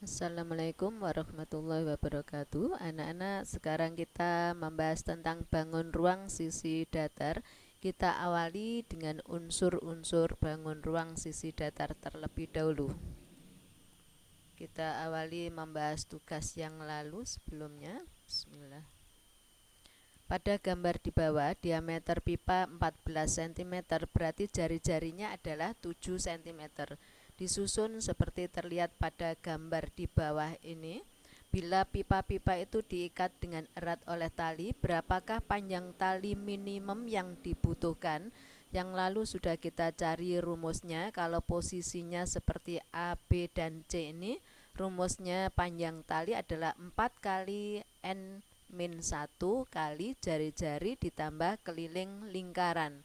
Assalamualaikum warahmatullahi wabarakatuh. Anak-anak, sekarang kita membahas tentang bangun ruang sisi datar. Kita awali dengan unsur-unsur bangun ruang sisi datar terlebih dahulu. Kita awali membahas tugas yang lalu sebelumnya. Bismillah. Pada gambar di bawah, diameter pipa 14 cm, berarti jari-jarinya adalah 7 cm. Disusun seperti terlihat pada gambar di bawah ini. Bila pipa-pipa itu diikat dengan erat oleh tali, berapakah panjang tali minimum yang dibutuhkan? Yang lalu sudah kita cari rumusnya. Kalau posisinya seperti A, B, dan C ini, rumusnya panjang tali adalah 4 kali N min 1 kali jari-jari ditambah keliling lingkaran.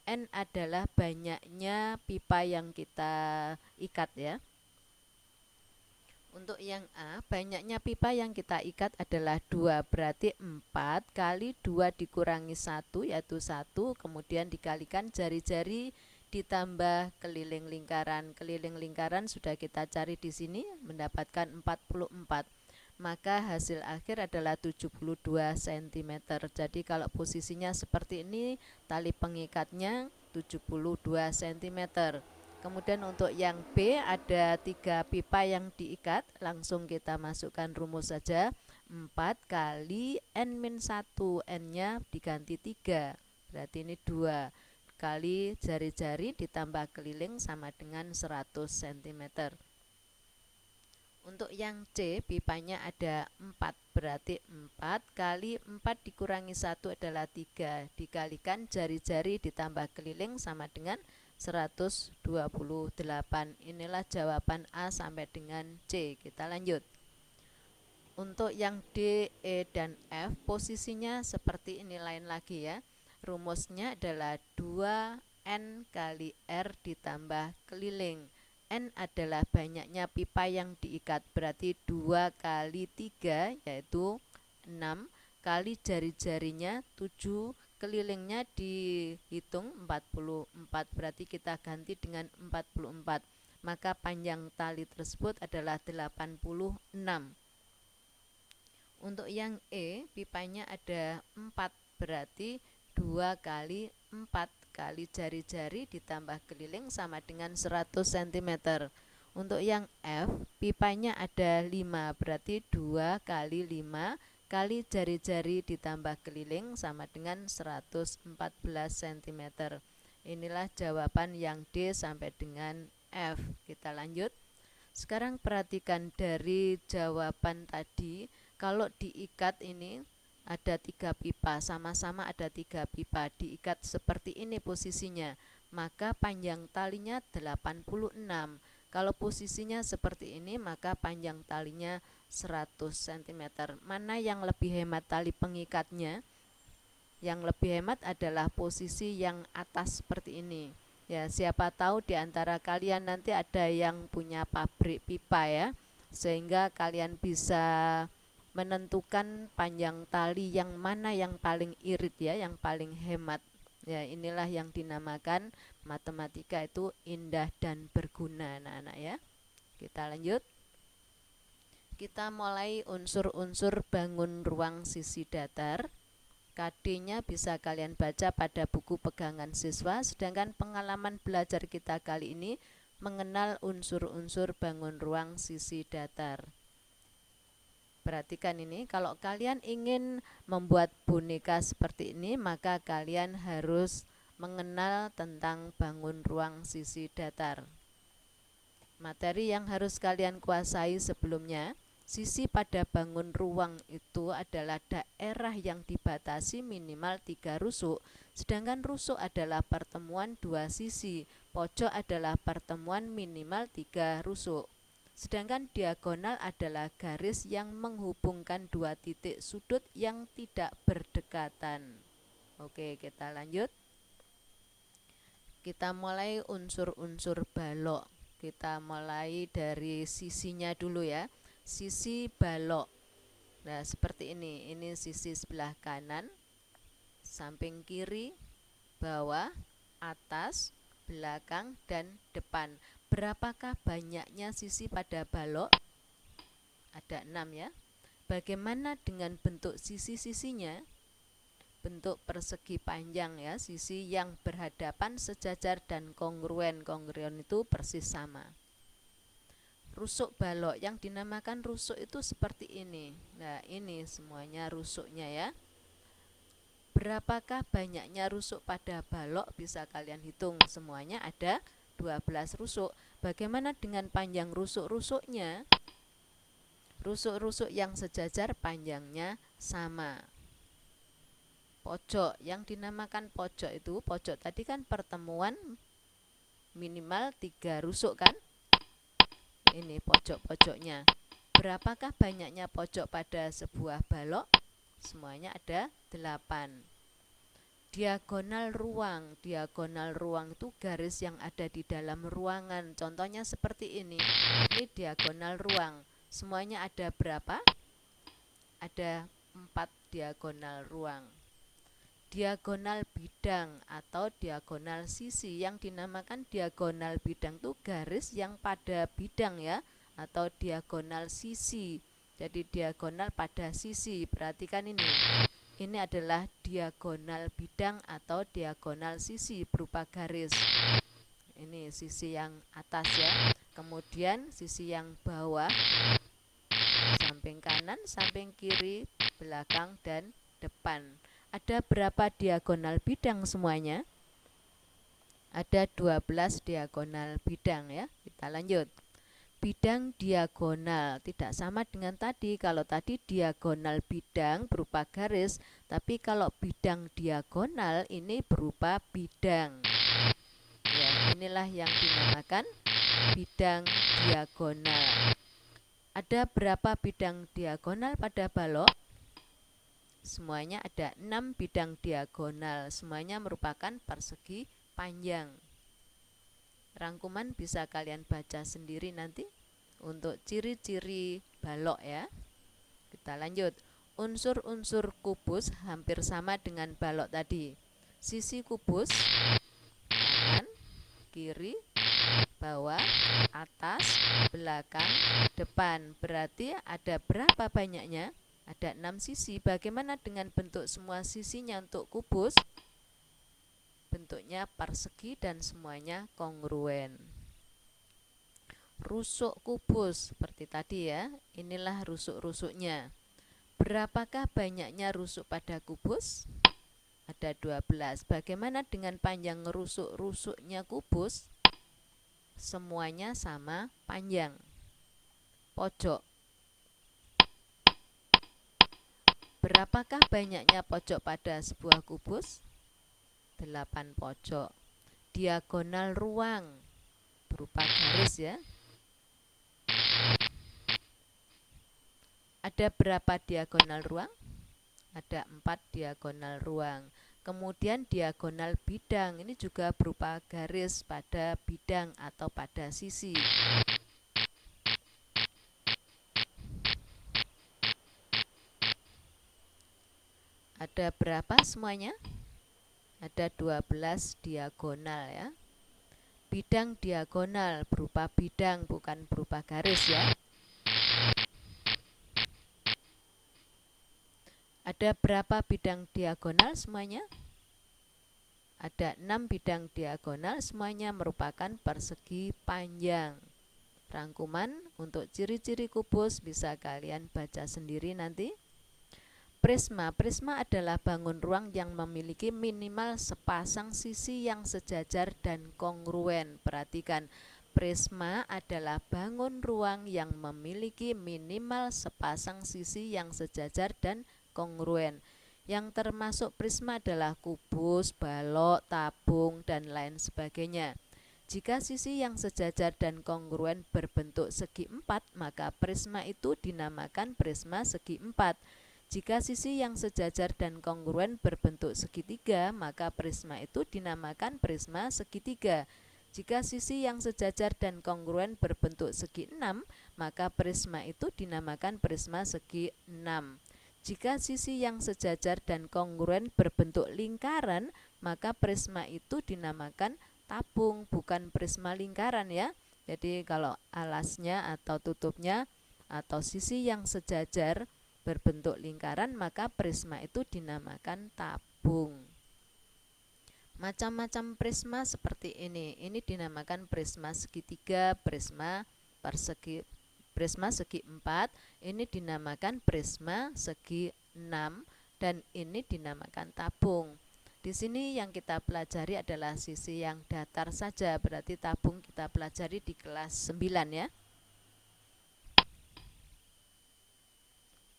N adalah banyaknya pipa yang kita ikat ya. Untuk yang A, banyaknya pipa yang kita ikat adalah 2, berarti 4 kali 2 dikurangi 1 yaitu 1, kemudian dikalikan jari-jari ditambah keliling lingkaran. Keliling lingkaran sudah kita cari di sini, mendapatkan 44. Maka hasil akhir adalah 72 cm. Jadi kalau posisinya seperti ini, tali pengikatnya 72 cm. Kemudian untuk yang B ada 3 pipa yang diikat. Langsung kita masukkan rumus saja, 4 kali N-1, N-nya diganti 3, berarti ini 2 kali jari-jari ditambah keliling sama dengan 100 cm. Untuk yang C, pipanya ada 4, berarti 4 kali 4 dikurangi 1 adalah 3, dikalikan jari-jari ditambah keliling sama dengan 128. Inilah jawaban A sampai dengan C. Kita lanjut. Untuk yang D, E, dan F, posisinya seperti ini lain lagi ya. Rumusnya adalah 2N kali R ditambah keliling. N adalah banyaknya pipa yang diikat, berarti 2 kali 3 yaitu 6 kali jari-jarinya 7, kelilingnya dihitung 44, berarti kita ganti dengan 44. Maka panjang tali tersebut adalah 86. Untuk yang E, pipanya ada 4, berarti 2 kali 4 kali jari-jari ditambah keliling sama dengan 100 cm. Untuk yang F, pipanya ada 5, berarti 2 kali 5 kali jari-jari ditambah keliling sama dengan 114 cm. Inilah jawaban yang D sampai dengan F. Kita lanjut. Sekarang perhatikan dari jawaban tadi, kalau diikat ini ada 3 pipa, sama-sama ada 3 pipa, diikat seperti ini posisinya, maka panjang talinya 86. Kalau posisinya seperti ini, maka panjang talinya 100 cm. Mana yang lebih hemat tali pengikatnya? Yang lebih hemat adalah posisi yang atas seperti ini. Ya, siapa tahu di antara kalian nanti ada yang punya pabrik pipa ya, sehingga kalian bisa menentukan panjang tali yang mana yang paling irit ya, yang paling hemat. Ya, inilah yang dinamakan matematika itu indah dan berguna anak-anak ya. Kita lanjut. Kita mulai unsur-unsur bangun ruang sisi datar. KD-nya bisa kalian baca pada buku pegangan siswa, sedangkan pengalaman belajar kita kali ini mengenal unsur-unsur bangun ruang sisi datar. Perhatikan ini, kalau kalian ingin membuat boneka seperti ini, maka kalian harus mengenal tentang bangun ruang sisi datar. Materi yang harus kalian kuasai sebelumnya, sisi pada bangun ruang itu adalah daerah yang dibatasi minimal 3 rusuk, sedangkan rusuk adalah pertemuan 2 sisi, pojok adalah pertemuan minimal 3 rusuk. Sedangkan diagonal adalah garis yang menghubungkan 2 titik sudut yang tidak berdekatan. Oke, kita lanjut. Kita mulai unsur-unsur balok. Kita mulai dari sisinya dulu ya. Sisi balok. Nah, seperti ini. Ini sisi sebelah kanan, samping kiri, bawah, atas, belakang, dan depan. Berapakah banyaknya sisi pada balok? ada 6 ya. Bagaimana dengan bentuk sisi-sisinya? Bentuk persegi panjang ya, sisi yang berhadapan, sejajar, dan kongruen. Kongruen itu persis sama. Rusuk balok, yang dinamakan rusuk itu seperti ini. Nah, ini semuanya rusuknya ya. Berapakah banyaknya rusuk pada balok? Bisa kalian hitung, semuanya ada 12 rusuk. Bagaimana dengan panjang rusuk-rusuknya? Rusuk-rusuk yang sejajar panjangnya sama. Pojok, yang dinamakan pojok itu, pojok tadi kan pertemuan minimal 3 rusuk kan? Ini pojok-pojoknya. Berapakah banyaknya pojok pada sebuah balok? Semuanya ada 8. Diagonal ruang. Diagonal ruang itu garis yang ada di dalam ruangan. Contohnya seperti ini. Ini diagonal ruang. Semuanya ada berapa? Ada 4 diagonal ruang. Diagonal bidang atau diagonal sisi, yang dinamakan diagonal bidang itu garis yang pada bidang ya, atau diagonal sisi. Jadi diagonal pada sisi. Perhatikan ini. Ini adalah diagonal bidang atau diagonal sisi berupa garis. Ini sisi yang atas ya. Kemudian sisi yang bawah, samping kanan, samping kiri, belakang, dan depan. Ada berapa diagonal bidang semuanya? Ada 12 diagonal bidang ya. Kita lanjut. Bidang diagonal tidak sama dengan tadi. Kalau tadi diagonal bidang berupa garis, tapi kalau bidang diagonal ini berupa bidang. Ya, inilah yang dinamakan bidang diagonal. Ada berapa bidang diagonal pada balok? Semuanya ada 6 bidang diagonal. Semuanya merupakan persegi panjang. Rangkuman bisa kalian baca sendiri nanti untuk ciri-ciri balok ya. Kita lanjut. Unsur-unsur kubus hampir sama dengan balok tadi. Sisi kubus, kanan, kiri, bawah, atas, belakang, depan. Berarti ada berapa banyaknya? Ada 6 sisi. Bagaimana dengan bentuk semua sisinya untuk kubus? Bentuknya persegi dan semuanya kongruen. Rusuk kubus seperti tadi ya. Inilah rusuk-rusuknya. Berapakah banyaknya rusuk pada kubus? Ada 12. Bagaimana dengan panjang rusuk-rusuknya kubus? Semuanya sama panjang. Pojok. Berapakah banyaknya pojok pada sebuah kubus? 8 pojok. Diagonal ruang berupa garis ya. Ada berapa diagonal ruang? Ada 4 diagonal ruang. Kemudian diagonal bidang, ini juga berupa garis pada bidang atau pada sisi. Ada berapa semuanya? Ada 12 diagonal ya. Bidang diagonal berupa bidang, bukan berupa garis ya. Ada berapa bidang diagonal semuanya? Ada 6 bidang diagonal, semuanya merupakan persegi panjang. Rangkuman untuk ciri-ciri kubus bisa kalian baca sendiri nanti. Prisma. Prisma adalah bangun ruang yang memiliki minimal sepasang sisi yang sejajar dan kongruen. Perhatikan, prisma adalah bangun ruang yang memiliki minimal sepasang sisi yang sejajar dan kongruen. Yang termasuk prisma adalah kubus, balok, tabung, dan lain sebagainya. Jika sisi yang sejajar dan kongruen berbentuk segi 4, maka prisma itu dinamakan prisma segi 4. Jika sisi yang sejajar dan kongruen berbentuk segitiga, maka prisma itu dinamakan prisma segitiga. Jika sisi yang sejajar dan kongruen berbentuk segi 6, maka prisma itu dinamakan prisma segi 6. Jika sisi yang sejajar dan kongruen berbentuk lingkaran, maka prisma itu dinamakan tabung, bukan prisma lingkaran ya. Jadi kalau alasnya atau tutupnya atau sisi yang sejajar berbentuk lingkaran, maka prisma itu dinamakan tabung. Macam-macam prisma seperti ini dinamakan prisma segitiga, prisma persegi, prisma segi 4, ini dinamakan prisma segi 6, dan ini dinamakan tabung. Di sini yang kita pelajari adalah sisi yang datar saja, berarti tabung kita pelajari di kelas 9 ya.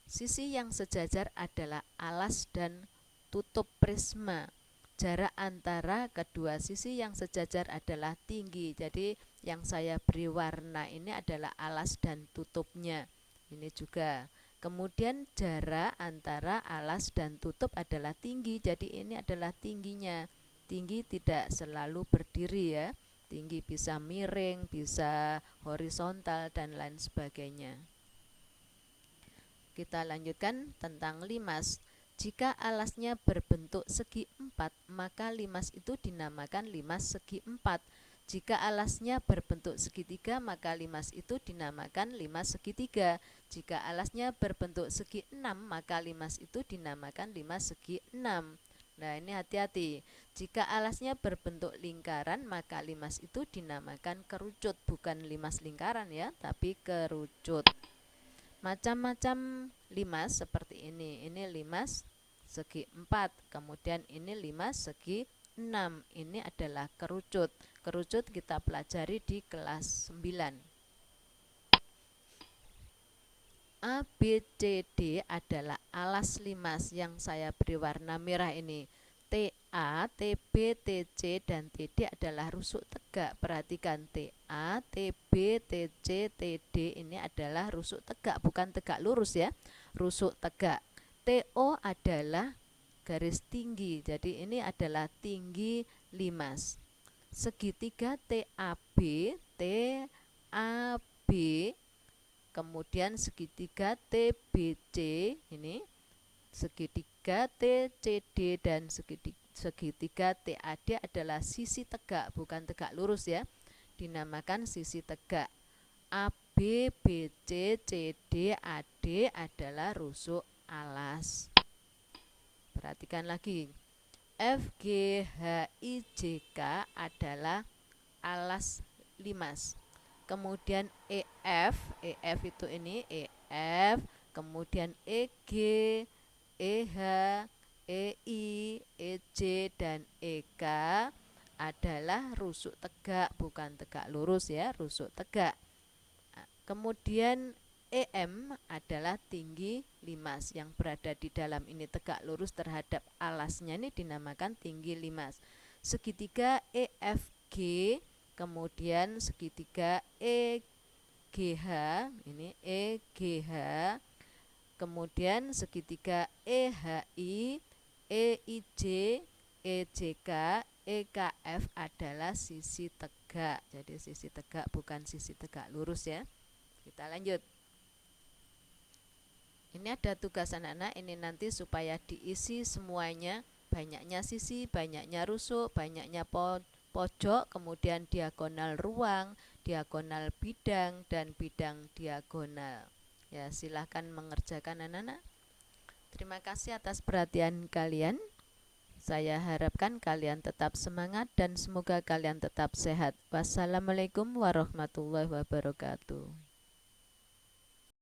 Sisi yang sejajar adalah alas dan tutup prisma. Jarak antara kedua sisi yang sejajar adalah tinggi. Jadi yang saya beri warna ini adalah alas dan tutupnya. Ini juga. Kemudian jarak antara alas dan tutup adalah tinggi. Jadi ini adalah tingginya. Tinggi tidak selalu berdiri ya. Tinggi bisa miring, bisa horizontal, dan lain sebagainya. Kita lanjutkan tentang limas. Jika alasnya berbentuk segi 4, maka limas itu dinamakan limas segi 4. Jika alasnya berbentuk segitiga, maka limas itu dinamakan limas segitiga. Jika alasnya berbentuk segi 6, maka limas itu dinamakan limas segi 6. Nah, ini hati-hati. Jika alasnya berbentuk lingkaran, maka limas itu dinamakan kerucut, bukan limas lingkaran ya, tapi kerucut. Macam-macam limas seperti ini. Ini limas segi 4, kemudian ini limas segi 6. Ini adalah kerucut. Kerucut kita pelajari di kelas 9. A, B, C, D adalah alas limas yang saya beri warna merah ini. TA, TB, TC, dan TD adalah rusuk tegak. Perhatikan, TA, TB, TC, TD ini adalah rusuk tegak, bukan tegak lurus ya, rusuk tegak. TO adalah garis tinggi, jadi ini adalah tinggi limas. Segitiga TAB, TAB, kemudian segitiga TBC, ini segitiga TCD, dan segitiga TAD adalah sisi tegak, bukan tegak lurus ya, dinamakan sisi tegak. AB, BC, CD, AD adalah rusuk alas. Perhatikan lagi, FG, HI, JK adalah alas limas. Kemudian EF itu ini EF, kemudian EG, EH, EI, EJ, dan EK adalah rusuk tegak, bukan tegak lurus ya, rusuk tegak. Kemudian EM adalah tinggi limas, yang berada di dalam ini tegak lurus terhadap alasnya, ini dinamakan tinggi limas. Segitiga EFG, kemudian segitiga EGH, ini EGH, kemudian segitiga EHI, EIJ, EJK, EKF adalah sisi tegak. Jadi sisi tegak, bukan sisi tegak lurus ya. Kita lanjut. Ini ada tugas anak-anak, ini nanti supaya diisi semuanya, banyaknya sisi, banyaknya rusuk, banyaknya pojok, kemudian diagonal ruang, diagonal bidang, dan bidang diagonal. Ya, silahkan mengerjakan anak-anak. Terima kasih atas perhatian kalian. Saya harapkan kalian tetap semangat dan semoga kalian tetap sehat. Wassalamualaikum warahmatullahi wabarakatuh.